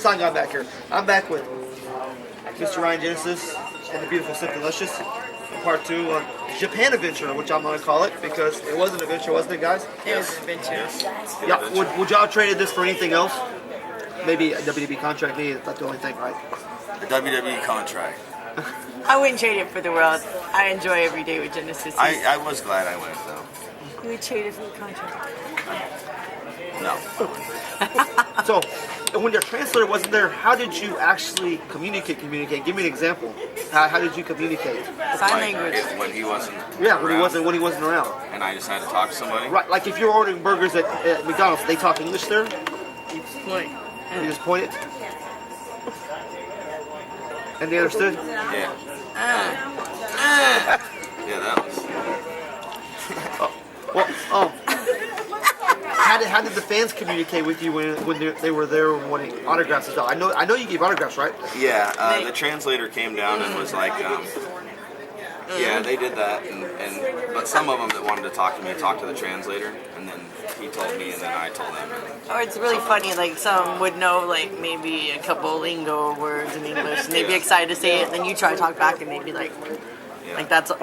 sign guy back here. I'm back with Mr. Ryan Genesis and the beautiful Simply Luscious. Part 2 on Japan Adventure, which I'm going to call it because it was an adventure, wasn't it, guys? It was an adventure. Yeah. Would y'all traded this for anything else? Maybe a WWE contract? Maybe that's the only thing, right? A WWE contract. I wouldn't trade it for the world. I enjoy every day with Genesis. I was glad I went though. You would trade it for the contract. No. So, when your translator wasn't there, how did you actually communicate? Give me an example. How did you communicate? Sign language. When he wasn't. Yeah, when around, he wasn't around. And I just had to talk to somebody. Right, like if you're ordering burgers at McDonald's, they talk English there. You point. You just point it. And they understood. Yeah. Yeah, that was. Well, how did the fans communicate with you when they were there wanting autographs as well? I know you gave autographs, right? Yeah, the translator came down and was like, yeah, they did that, but some of them that wanted to talk to me talked to the translator, and then he told me, and then I told him. Or it's really funny, like some would know like maybe a couple lingo words in English, and they'd be excited to say it, and then you try to talk back, and they'd be like,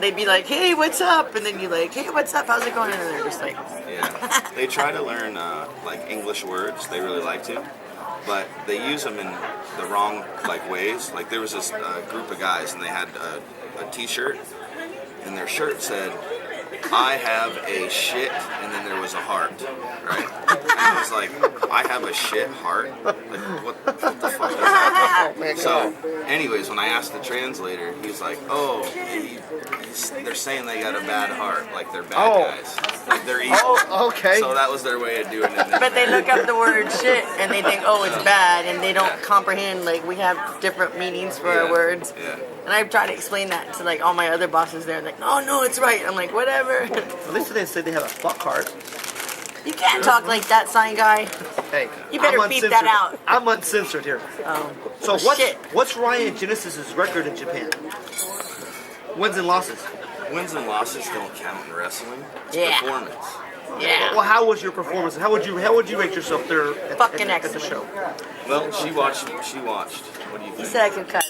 they'd be like, hey, what's up? And then you like, hey, what's up? How's it going? And they're just like, yeah. They try to learn like English words. They really like to, but they use them in the wrong like ways. Like there was this group of guys, and they had a T-shirt, and their shirt said, "I have a shit," and then there was a heart, right? And I was like, "I have a shit heart? Like, what the fuck is that?" So, anyways, when I asked the translator, he's like, "Oh, they're saying they got a bad heart, like they're bad guys, like they're evil." Oh, okay. So that was their way of doing it. but they look up the word shit, and they think, oh, it's bad, and they don't comprehend, like, we have different meanings for our words. Yeah. And I try to explain that to, like, all my other bosses there, like, oh, no, it's right. I'm like, whatever. At least they didn't say they have a fuck heart. You can't talk like that, sign guy. Hey, You better I'm beep that out. I'm uncensored here. So what's Ryan Genesis' record in Japan? Wins and losses. Wins and losses don't count in wrestling. It's performance. Yeah. Well, how was your performance? How would you rate yourself there at the excellent. show? Well, she watched. What do you He think? said I could cut.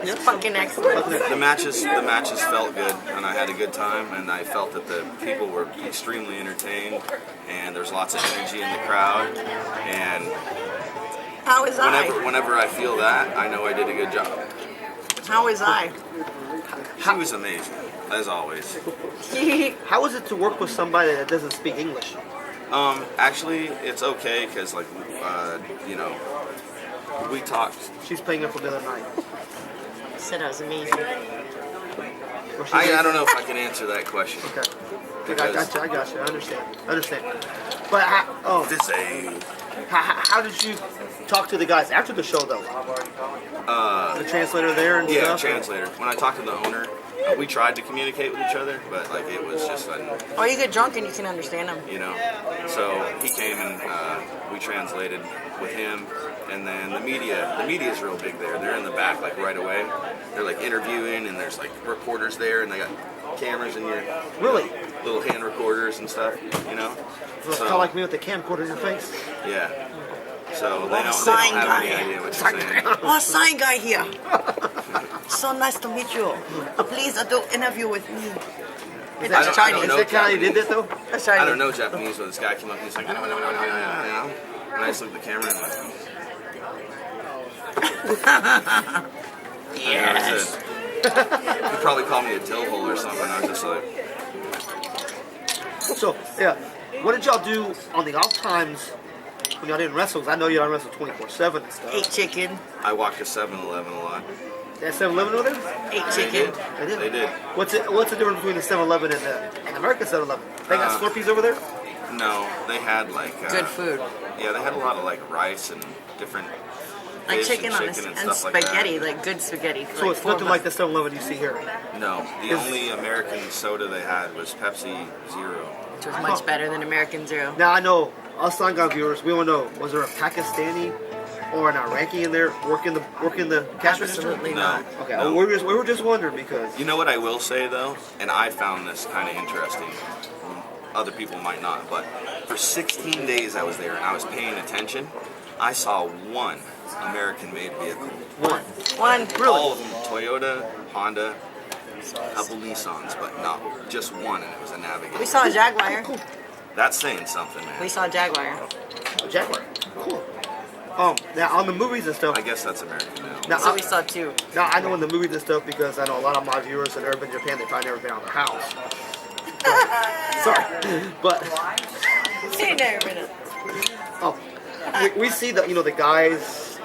It's fucking excellent. The matches felt good, and I had a good time, and I felt that the people were extremely entertained, and there's lots of energy in the crowd, and How was I? whenever I feel that, I know I did a good job. How was I? She was amazing, as always. How is it to work with somebody that doesn't speak English? Actually, it's okay, because, like, we talked. She's playing up for the other night. Said I was amazing. I don't know if I can answer that question. Okay. I got you. I understand. But how did you talk to the guys after the show, though? The translator there and stuff? Yeah, translator. When I talked to the owner, we tried to communicate with each other, but like it was just Oh, you get drunk and you can understand them. So he came and we translated with him, and then the media is real big there. They're in the back like right away. They're like interviewing, and there's like reporters there, and they got cameras in your little hand recorders and stuff. It's kind of like me with the camcorder in your face. Yeah. So they don't have any idea what you're saying. Oh, sign guy here. So nice to meet you. Please do interview with me. That's Chinese. Is that how you did that, though? That's Chinese. I don't know Japanese, but this guy came up and he's like, no. And I just looked at the camera and went, yes. He probably called me a dill hole or something. I was just like. So, yeah. What did y'all do on the off times when y'all didn't wrestle? 'Cause I know y'all wrestle 24/7 and stuff. Ate chicken. I walked to 7-Eleven a lot. That 7-Eleven over there? Ate chicken. They did. What's the difference between the 7-Eleven and the American 7-Eleven? They got Slurpees over there? No, they had like Good food. Yeah, they had a lot of like rice and different Like fish chicken and and stuff spaghetti, like like good spaghetti. So it's nothing like the 7-Eleven you see here. that. No, the only American soda they had was Pepsi Zero. Which was much better than American Zero. Now I know us Sangan viewers, we want to know, was there a Pakistani or an Iraqi in there working the cash register? Absolutely No. not. Okay, No. we were just wondering because You know what I will say though, and I found this kind of interesting. Other people might not, but for 16 days I was there and I was paying attention. I saw one American-made vehicle. One. One. All of them, Toyota, Honda, a couple Nissans, but not just one, and it was a Navigator. We saw a Jaguar. That's saying something, man. We saw a Jaguar. Jaguar. Cool. Now on the movies and stuff. I guess that's American now. Now, So we saw two. now I know in the movies and stuff because I know a lot of my viewers that have never been to Japan. They've probably never been out of their house. Sorry, but Ain't never been we see the the guys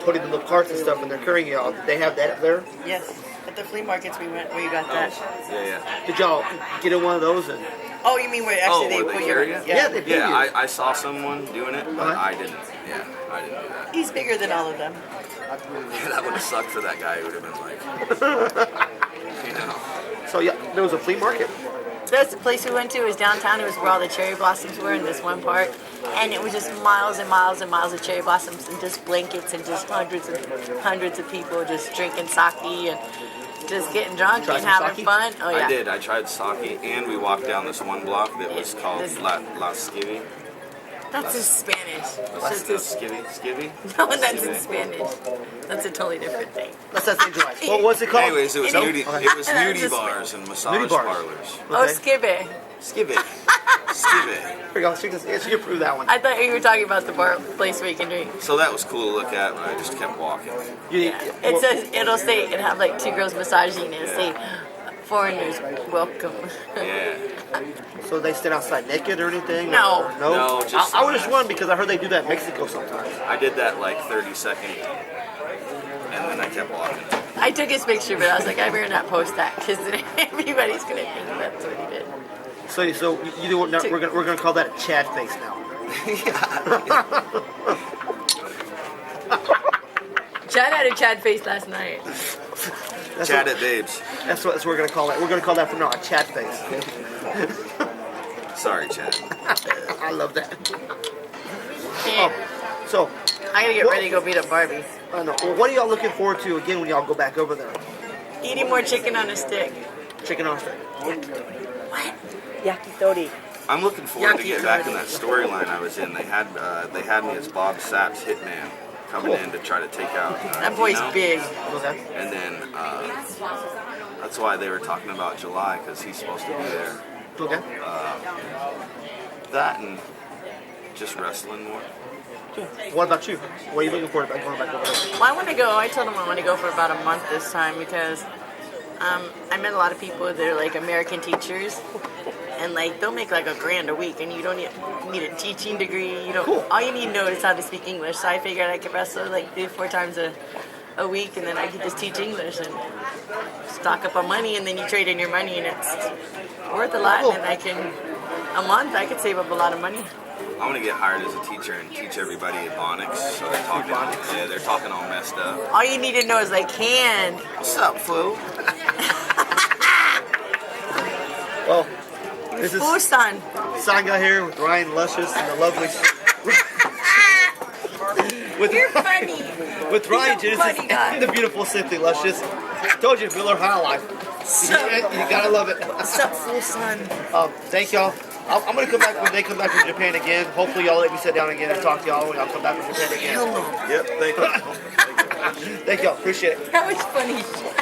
putting in the carts and stuff and they're carrying it out. Did they have that up there? Yes. At the flea markets we went where you got that. Yeah. Did y'all get in one of those? And Oh, you mean where actually they where put they you? carry it? yeah, they put you. I saw someone doing it, but I didn't. Yeah, I didn't do that. He's bigger than all of them. Yeah, that would have sucked for that guy. It would have been like, So yeah, there was a flea market. That's the place we went to. It was downtown. It was where all the cherry blossoms were in this one part, and it was just miles and miles and miles of cherry blossoms and just blankets and just hundreds of people just drinking sake and just getting drunk Try and some having sake? fun. Oh yeah. I did. I tried sake, and we walked down this one block that was called This- La Skivvy. That's in Spanish. It's just Skivvy? no, that's in Spanish. That's a totally different thing. Let's not say July. What's it called? Anyways, it was It nudie. is. It was nudie Just- bars and massage Nudie bars. parlors. Oh, Okay. skibbe. Skivvy. Skivvy. Here we go. She can approve that one. I thought you were talking about the bar place where you can drink. So that was cool to look at, but I just kept walking. It says it'll have like two girls massaging and it'll say foreigners welcome. Yeah. So they stand outside naked or anything? No. Or no. No, just I would just won because I heard they do that in Mexico sometimes. I did that like 30 seconds, and then I kept walking. I took his picture, but I was like, I better not post that because everybody's gonna think that's what he did. So you do what? Now, we're gonna call that a Chad face now. Chad had a Chad face last night. Chat at babes. That's what we're gonna call it. We're gonna call that from now a Chad face. Sorry, Chad. I love that. Yeah. So I gotta get ready to go beat up Barbie. I know. Well, what are y'all looking forward to again when y'all go back over there? Eating more chicken on a stick. Chicken on stick. What? Yakitori. I'm looking forward to Yakitori. getting back in that storyline I was in. They had me as Bob Sapp's hitman coming in to try to take out. That boy's Dino. big. Okay. And then that's why they were talking about July because he's supposed to be there. Okay. That and just wrestling more. What about you? What are you looking forward to going back over there? Well, I want to go. I told him I want to go for about a month this time because I met a lot of people that are like American teachers, and like they'll make like $1,000 a week, and you don't need a teaching degree. You don't. Cool. All you need to know is how to speak English. So I figured I could wrestle like 3-4 times a week, and then I could just teach English and stock up on money, and then you trade in your money, and it's worth a lot. Cool. And a month I could save up a lot of money. I want to get hired as a teacher and teach everybody Ebonics. So they're talking. Yeah, they're talking all messed up. All you need to know is like can. What's up, fool? Well, this is Busan. Sanga here with Ryan Luscious and the lovely. with You're funny. with Ryan You're a Genesis funny guy. and the beautiful Simply Luscious. I told you, Miller High Life. You gotta love it. What's up, Busan? Thank y'all. I'm gonna come back when they come back from Japan again. Hopefully y'all let me sit down again and talk to y'all when y'all come back from Japan again. Yep. Thank you. Thank y'all. Appreciate it. That was funny shit.